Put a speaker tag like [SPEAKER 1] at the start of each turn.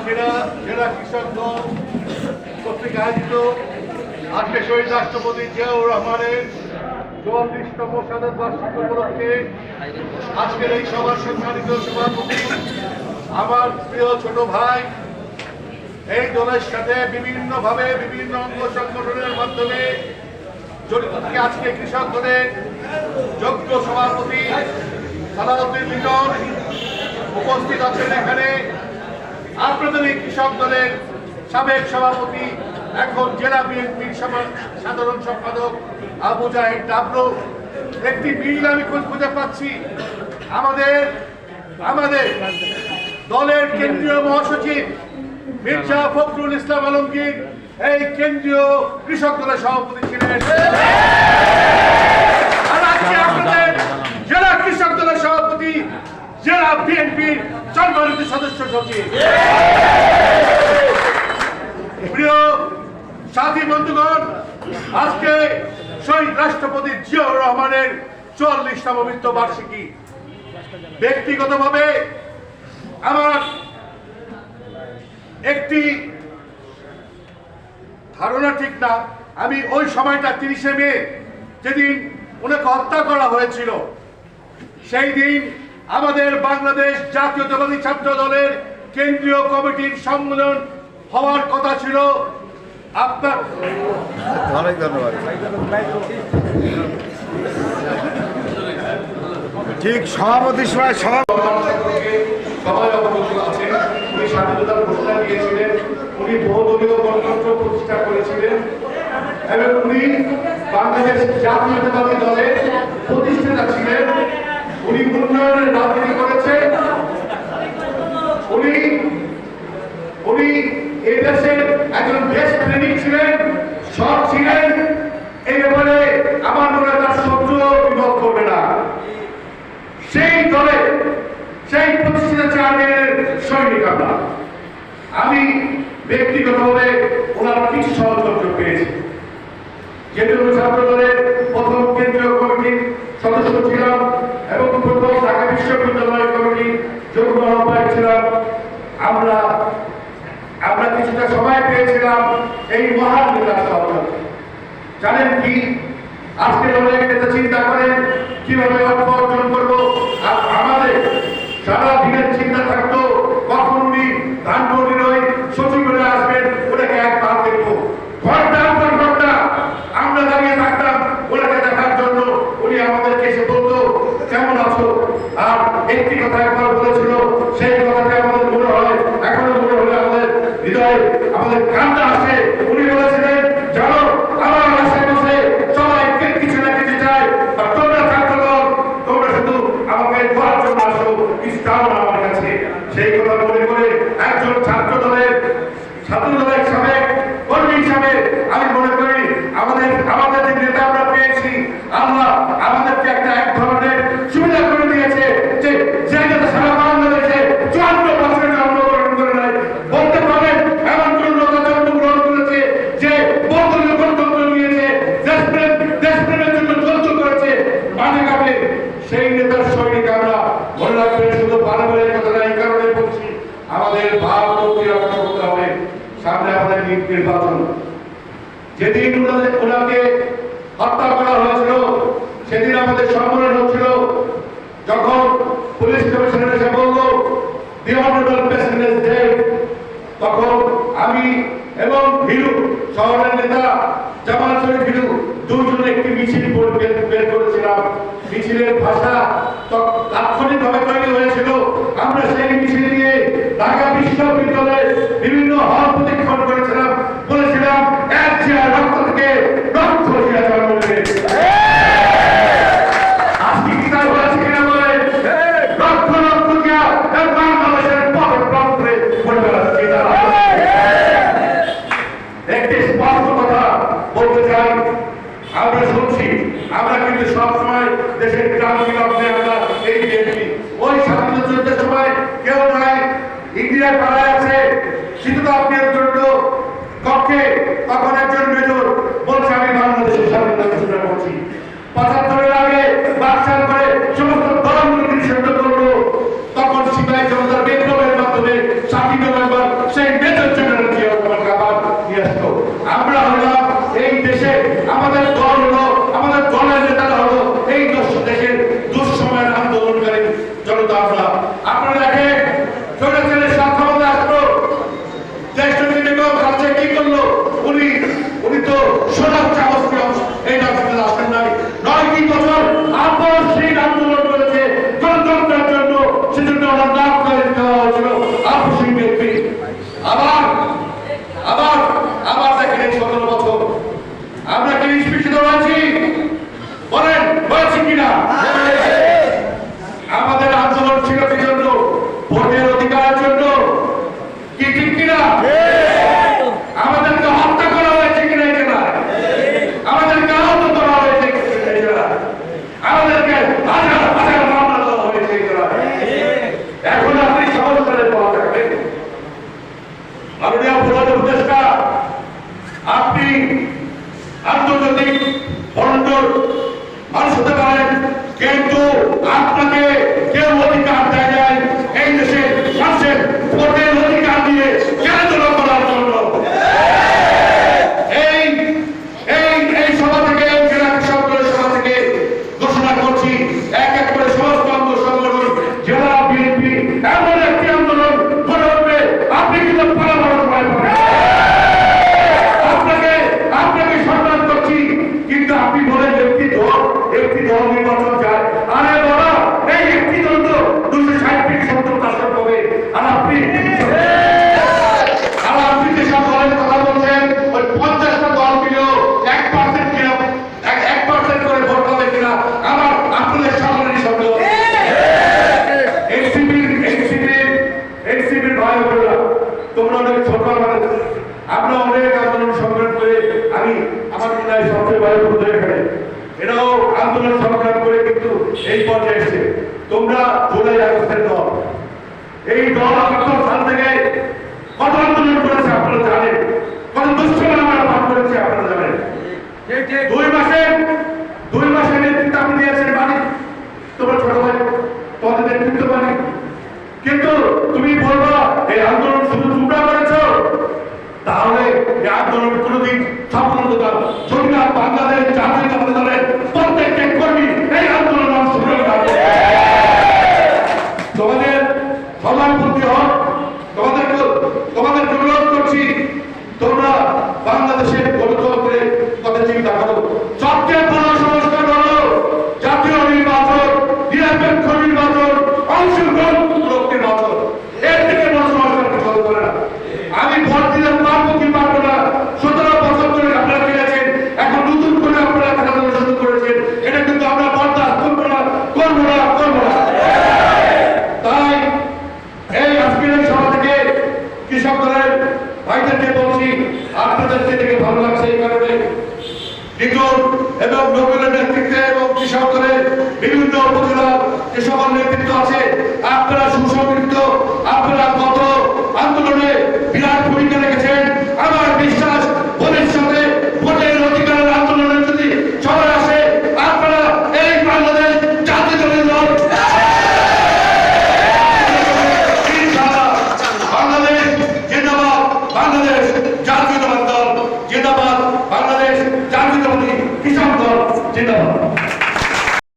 [SPEAKER 1] জেলা কৃষক দল কর্তৃক আয়োজিত আজকে শহীদ রাষ্ট্রপতি জিয়াউর রহমানের ৪৪তম শাহাদাত বার্ষিকী উপলক্ষে আজকের এই সভার সম্মানিত সভাপতি আমার প্রিয় ছোট ভাই এই দলের সাথে বিভিন্নভাবে বিভিন্ন অঙ্গ সংগঠনের মাধ্যমে জড়িত থেকে আজকে কৃষক দলের যোগ্য সভাপতি সালাউদ্দিন লিটন উপস্থিত আছেন। এখানে আপনাদের এই কৃষক দলের সাবেক সভাপতি এখন জেলা বিএনপির সাধারণ সম্পাদক আবু জাহেদ ডাবলু। একটি বিল আমি খুঁজে পাচ্ছি, আমাদের দলের কেন্দ্রীয় মহাসচিব মির্জা ফখরুল ইসলাম আলমগীর এই কেন্দ্রীয় কৃষক দলের সভাপতি ছিলেন। আর আজকে আপনাদের জেলা কৃষক দলের সভাপতি জেলা বিএনপির সম্মানিত সদস্য সচিব। প্রিয় সাথী বন্ধুগণ, আজকে শহীদ রাষ্ট্রপতি জিয়াউর রহমানের ৪৪তম মৃত্যুবার্ষিকী। ব্যক্তিগতভাবে আমার একটি ধারণা ঠিক না, আমি ওই সময়টা ৩০শে মে যেদিন ওনাকে হত্যা করা হয়েছিল সেই দিন আমাদের বাংলাদেশ জাতীয়তাবাদী ছাত্র দলের কেন্দ্রীয় কমিটির সম্মেলন হওয়ার কথা ছিল। আপনার
[SPEAKER 2] অনেক ধন্যবাদ। ঠিক সভাপতির সময়
[SPEAKER 1] সবাই অবগত আছেন। উনি স্বাধীনতার ঘোষণা দিয়েছিলেন, উনি বহুদলীয় গণতন্ত্র প্রতিষ্ঠা করেছিলেন এবং উনি বাংলাদেশ জাতীয়তাবাদী দলের প্রতিষ্ঠাতা ছিলেন। উনি উন্নয়নের রাজনীতি করেছেন। উনি এই দেশের একজন দেশপ্রেমিক ছিলেন, সৎ ছিলেন। এই ব্যাপারে আমার মনে তার শত্রু বিভোগ করবে না। সেই দলে সেই প্রতিষ্ঠিত চেয়ারম্যানের সৈনিক আমি ব্যক্তিগতভাবে ওনার কিছু সহযোগিতা পেয়েছি। যেহেতু ছাত্র দলের প্রথম কেন্দ্রীয় কমিটির সদস্য ছিলাম এবং প্রথম ঢাকা বিশ্ববিদ্যালয় কমিটির যুগ্ম আহ্বায়ক ছিলাম, আমরা কিছুটা সময় পেয়েছিলাম এই মহান নেতার সহযোগিতা। জানেন কি, আজকে অনেক নেতা চিন্তা করেন কিভাবে অর্থ অর্জন করবো, আর আমাদের সারা দিনের চিন্তা থাকতো কখন উনি ধানমন্ডির ওই সচিবালয়ে আসবেন, ওনাকে একবার দেখবো। ঘন্টার পর ঘন্টা আমরা দাঁড়িয়ে থাকতাম ওনাকে দেখার জন্য। উনি আমাদেরকে এসে বলতো কেমন আছো, আর একটি কথা একবার বলেছিল, সেই কথাটা আমাদের মনে হয়, এখনো মনে হলে আমাদের হৃদয়ে আমাদের কান্না আসে। উনি বলেছিলেন, জানো আমার আশেপাশে সবাই কিছু না কিছু চায়, আর তোমরা ছাত্র দল, তোমরা শুধু আমাকে দোয়ার জন্য আসো, কিছু চাও না আমার কাছে। সেই কথা মনে করে একজন ছাত্র দলের সাবেক কর্মী হিসাবে আমি মনে করি আমাদের যে নেতা আমরা পেয়েছি, আল্লাহ আমাদেরকে একটা এক ধরনের সুবিধা করে দিয়েছে যে নেতা সারা বাংলাদেশে ৫৪ বছরে জন্মগ্রহণ করে নাই। বলতে পারেন এমন কোন নেতা জন্মগ্রহণ করেছে যে বহুদলীয় গণতন্ত্র নিয়েছে, দেশপ্রেমের জন্য যুদ্ধ করেছে মানে কামে। সেই নেতার সৈনিক আমরা মনে রাখবেন। শুধু পারিবারিক কথা না, এই কারণে বলছি আমাদের ভাবমূর্তি রক্ষা করতে হবে। সামনে আমাদের নির্বাচন। যেদিন ওনাকে হত্যা করা হয়েছিল সেদিন আমাদের সম্মেলন হচ্ছিল। যখন পুলিশ কমিশনার এসে বলল দি অনারেবল প্রেসিডেন্ট ডে, তখন আমি এবং ভিলু শহরের নেতা জামাল শরীফ ভিলু দুজনে একটি মিছিল বের করেছিলাম। মিছিলের ভাষা তাৎক্ষণিকভাবে তৈরি হয়েছিল। আমরা সেই মিছিল নিয়ে ঢাকা বিশ্ববিদ্যালয়ের বিভিন্ন হল প্রতিক্ষণ করেছিলাম, বলেছিলাম এক চেয়ার রক্ত থেকে রক্ত জিয়া জন্ম নেবে। আজকে কি তাই বলেছে কিনা বলে রক্ত রক্ত জিয়া বাংলাদেশের পথে রক্তে পড়ে বেড়াচ্ছে। একটি স্পষ্ট কথা বলতে চাই, আমরা শুনছি, আমরা কিন্তু সবসময় দেশের ক্রান্তি লগ্নে আমরা এই বিএনপি। ওই স্বাধীনতা যুদ্ধের সময় কেউ নাই, ইন্ডিয়ার পাড়ায় আছে শীততাপের জন্য কক্ষে, তখন একজন মেজর বলছে আমি বাংলাদেশের স্বাধীনতা ঘোষণা করছি। ৭৫-এর আগে বাকশাল করে সমস্ত দলগুলো নিষিদ্ধ করলো। তখন সিপাহী জনতার বিপ্লবের মাধ্যমে ৭ই নভেম্বর সেই নিয়ে আসতো। আমরা হলাম এই দেশে, আমাদের দল হলো, আমাদের দলের নেতারা হলো এই দেশের দুঃসময়ের আন্দোলনকারী জনতা। আপনারা দেখেন স্বৈরাচারের ক্ষমতা আসলো, জ্যেষ্ঠ বেগম খালেদা কি করলো? উনি তো সোনার চামচ এই রাজনীতিতে আসেন নাই। 9টি বছর আপসহীন আন্দোলন করেছে গণতন্ত্রের জন্য, সেজন্য ওনার নাম করে দেওয়া হয়েছিল আপসহীন ব্যক্তি। আবার আবার আবার দেখেন এই 17 বছর আমরা কি নিষ্পেষিত হয়েছি? বলেন হয়েছি কিনা? আমাদের আন্দোলন ছিল কি জন্য? ভোটের অধিকারের জন্য। কি ঠিক কিনা? আমাদেরকে হত্যা করা হয়েছে কিনা এই জেলায়? আমাদেরকে আহত করা হয়েছে কিনা এই জেলায়? আমাদেরকে হাজার হাজার মামলা দেওয়া হয়েছে এই জেলায়। এখন আপনি সংস্কারের পথ থাকবেন। মাননীয় প্রধান উপদেষ্টা, আপনি আন্তর্জাতিক বন্ডর মানুষ হতে পারেন, কিন্তু আপনাকে কেউ অধিকার দেয় নাই এই দেশে মানুষের ভোটের অধিকার দিয়ে খেলাধুলা করার জন্য। এই এই এই সভা থেকে, জেলা কৃষক দলের সভা থেকে ঘোষণা করছি, এক এক করে সমস্ত অঙ্গ সংগঠন, জেলা বিএনপি এমন একটি আন্দোলন গড়ে উঠবে, আপনি কিন্তু পরামর্শ পাবেন। আপনাকে সম্মান করছি, কিন্তু আপনি বলেন একটি দল নির্বাচন চায়। আরে বাবা, এই একটি দল তো 260 থেকে 70 আসন পাবে, আর আপনি যেসব দলের কথা বলছেন, ওই 50টা দল মিলেও 1% কিনা 1% করে ভোট পাবে কিনা আমার আপনাদের সামনেই সন্দেহ। এনসিপির ভাই বোনেরা, তোমরা অনেক ছোট মানুষ, আমরা অনেক আন্দোলন সংগ্রাম করে, আমি আমার মনে হয় সবচেয়ে বড় ভুল হয়ে গেছে, এরাও আন্দোলন সংগ্রাম করে কিন্তু এই পর্যায়ে এসেছে। তোমরা জুলাই আগস্টের দল, এই দল 78 সাল থেকে কত আন্দোলন করেছে আপনারা জানেন, কত দুঃসময় আমরা পার করেছি আপনারা জানেন। 2 মাসের নেতৃত্ব আপনি দিয়েছেন বাড়ি, তোমরা ছোট ভাই, তোমাদের নেতৃত্ব বাড়ি, কিন্তু তুমি বলবা এই আন্দোলন শুধু তোমরা করেছো, তাহলে এই আন্দোলন কোনোদিন সফল হতে পারবে যদি না বাংলাদেশ জাতীয়তাবাদী দলের প্রত্যেকটা কর্মী এই আন্দোলন অংশগ্রহণ করবে। তোমাদের সবার প্রতি হোক, তোমাদেরকে অনুরোধ করছি, তোমরা বাংলাদেশের গণতন্ত্রের কথা চিন্তা করো। সবচেয়ে বড় সংস্কার হলো জাতীয় নির্বাচন, নিরপেক্ষ নির্বাচন, অংশগ্রহণমূলক নির্বাচন। এর থেকে বড় সংস্কার কিছু হতে পারে না। আমি ভোট দিতে পারবো কি পারবো না, 17 বছর ধরে আপনারা খেলেছেন, এখন নতুন করে আপনারা খেলাধুলা শুরু করেছেন, এটা কিন্তু আমরা বরদাস্ত করবো না, করবো না, করবো না। তাই এই আজকের এই সভা থেকে কৃষক দলের ভাইদেরকে বলছি, আপনাদের থেকে ভালো লাগছে এই কারণে লিটন এবং নবীনের নেতৃত্বে এবং কৃষক দলের বিভিন্ন উপজেলার যে সকল নেতৃত্ব আছে, আপনারা সুসংগঠিত, আপনারা গত আন্দোলনে বিরাট